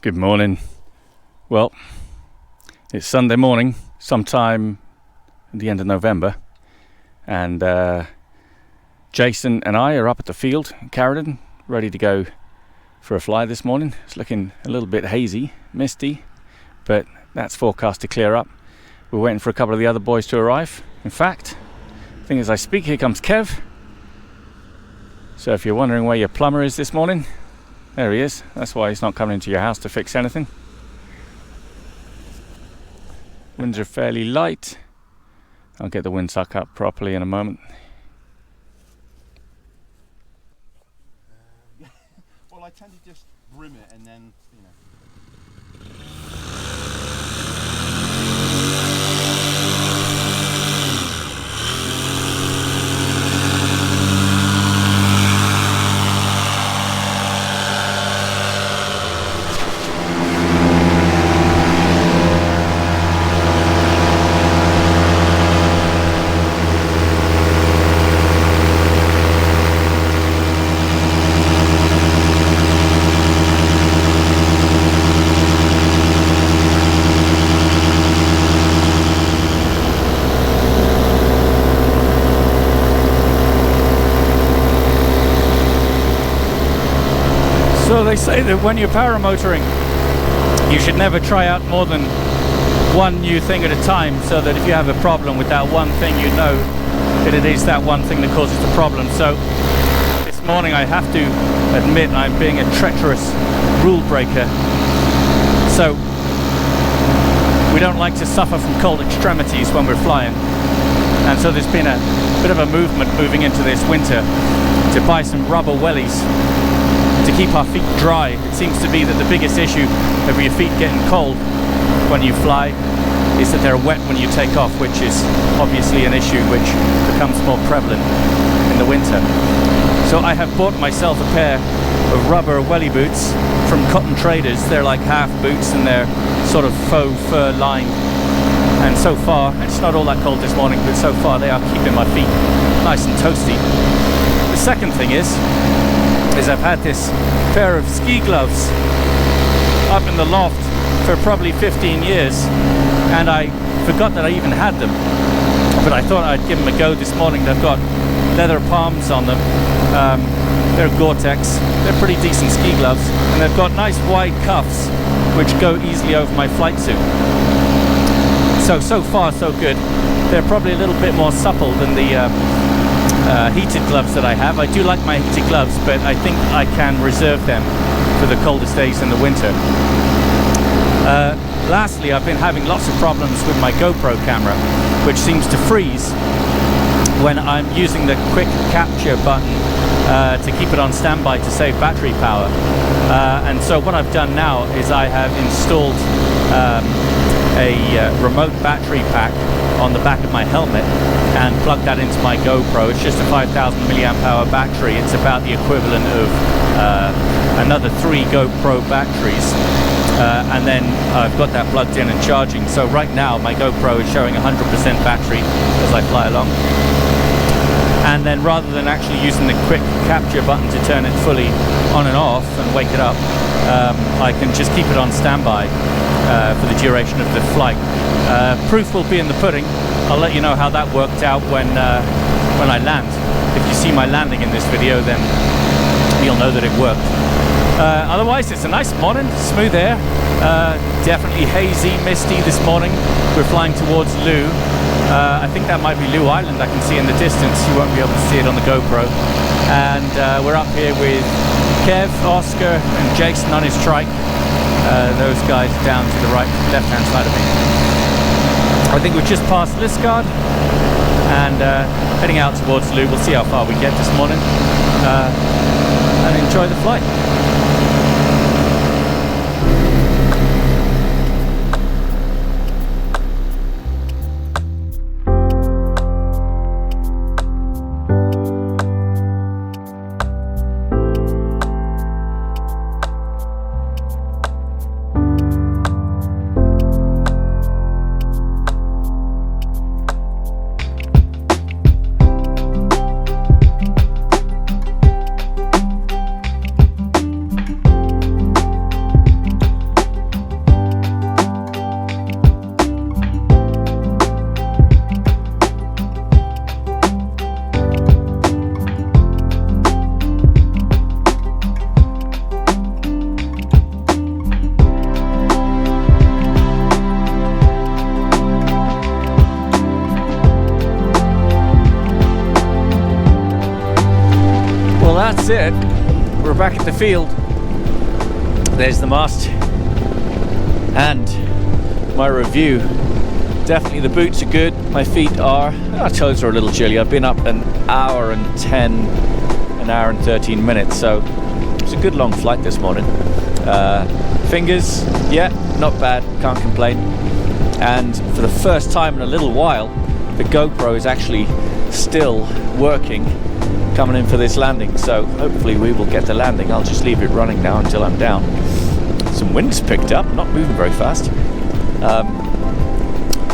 Good morning. Well, it's Sunday morning, sometime at the end of November, and Jason and I are up at the field in Caradon, ready to go for a fly this morning. It's looking a little bit hazy, misty, but that's forecast to clear up. We're waiting for a couple of the other boys to arrive. In fact, I think as I speak, here comes Kev. So if you're wondering where your plumber is this morning, there he is. That's why he's not coming into your house to fix anything. Winds are fairly light. I'll get the windsock up properly in a moment. Well, I tend to just brim it and then, you know. So they say that when you're paramotoring, you should never try out more than one new thing at a time, so that if you have a problem with that one thing, you know that it is that one thing that causes the problem. So this morning I have to admit I'm being a treacherous rule breaker. So we don't like to suffer from cold extremities when we're flying, and so there's been a bit of a movement moving into this winter to buy some rubber wellies to keep our feet dry. It seems to be that the biggest issue of your feet getting cold when you fly is that they're wet when you take off, which is obviously an issue which becomes more prevalent in the winter. So I have bought myself a pair of rubber welly boots from Cotton Traders. They're like half boots and they're sort of faux fur lined. And so far, it's not all that cold this morning, but so far they are keeping my feet nice and toasty. The second thing is I've had this pair of ski gloves up in the loft for probably 15 years, and I forgot that I even had them, but I thought I'd give them a go this morning. They've got leather palms on them. They're Gore-Tex. They're pretty decent ski gloves, and they've got nice wide cuffs which go easily over my flight suit. So far so good. They're probably a little bit more supple than the heated gloves that I have. I do like my heated gloves, but I think I can reserve them for the coldest days in the winter. Lastly, I've been having lots of problems with my GoPro camera, which seems to freeze when I'm using the quick capture button to keep it on standby to save battery power. And so what I've done now is I have installed a remote battery pack on the back of my helmet and plug that into my GoPro. It's just a 5,000 milliamp hour battery. It's about the equivalent of another 3 GoPro batteries, and then I've got that plugged in and charging. So right now my GoPro is showing 100% battery as I fly along, and then rather than actually using the quick capture button to turn it fully on and off and wake it up, I can just keep it on standby for the duration of the flight. Proof will be in the pudding. I'll let you know how that worked out when I land. If you see my landing in this video, then you'll know that it worked. Otherwise, it's a nice morning, smooth air, definitely hazy, misty this morning. We're flying towards Loo. I think that might be Loo Island. I can see in the distance. You won't be able to see it on the GoPro. And we're up here with Kev, Oscar, and Jason on his trike. Those guys down to the right, left-hand side of me. I think we've just passed Liscard and heading out towards Loo. We'll see how far we get this morning and enjoy the flight. that's it. We're back at the field. There's the mast. And my review. Definitely the boots are good. My feet are, our toes are a little chilly. I've been up an hour and 13 minutes. So it's a good long flight this morning. Fingers, yeah, not bad. Can't complain. And for the first time in a little while, the GoPro is actually still working coming in for this landing, so hopefully we will get the landing. I'll just leave it running now until I'm down. Some wind's picked up, not moving very fast.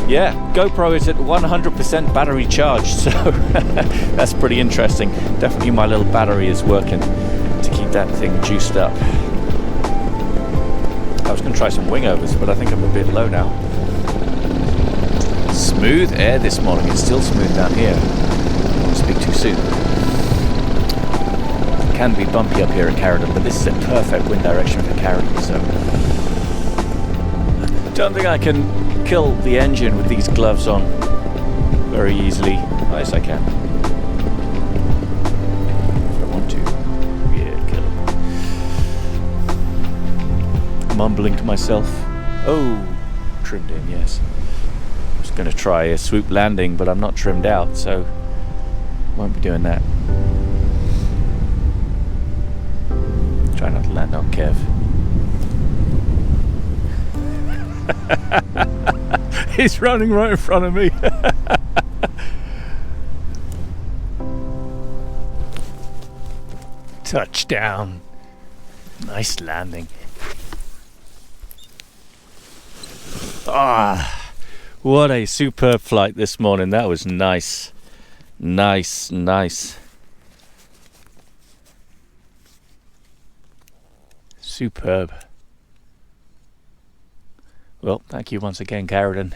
Yeah, GoPro is at 100% battery charge, so that's pretty interesting. Definitely my little battery is working to keep that thing juiced up. I was going to try some wingovers, but I think I'm a bit low now. Smooth air this morning. It's still smooth down here. I won't speak too soon. It can be bumpy up here at Caradon, but this is a perfect wind direction for Caradon, so don't think I can kill the engine with these gloves on very easily. Oh, yes, I can. If I want to. Yeah, kill it. Mumbling to myself. Oh, trimmed in, yes. Going to try a swoop landing, but I'm not trimmed out, so won't be doing that. Try not to land on Kev. He's running right in front of me. Touchdown. Nice landing. Ah. What a superb flight this morning. That was nice. Nice. Superb. Well, thank you once again, Caradon.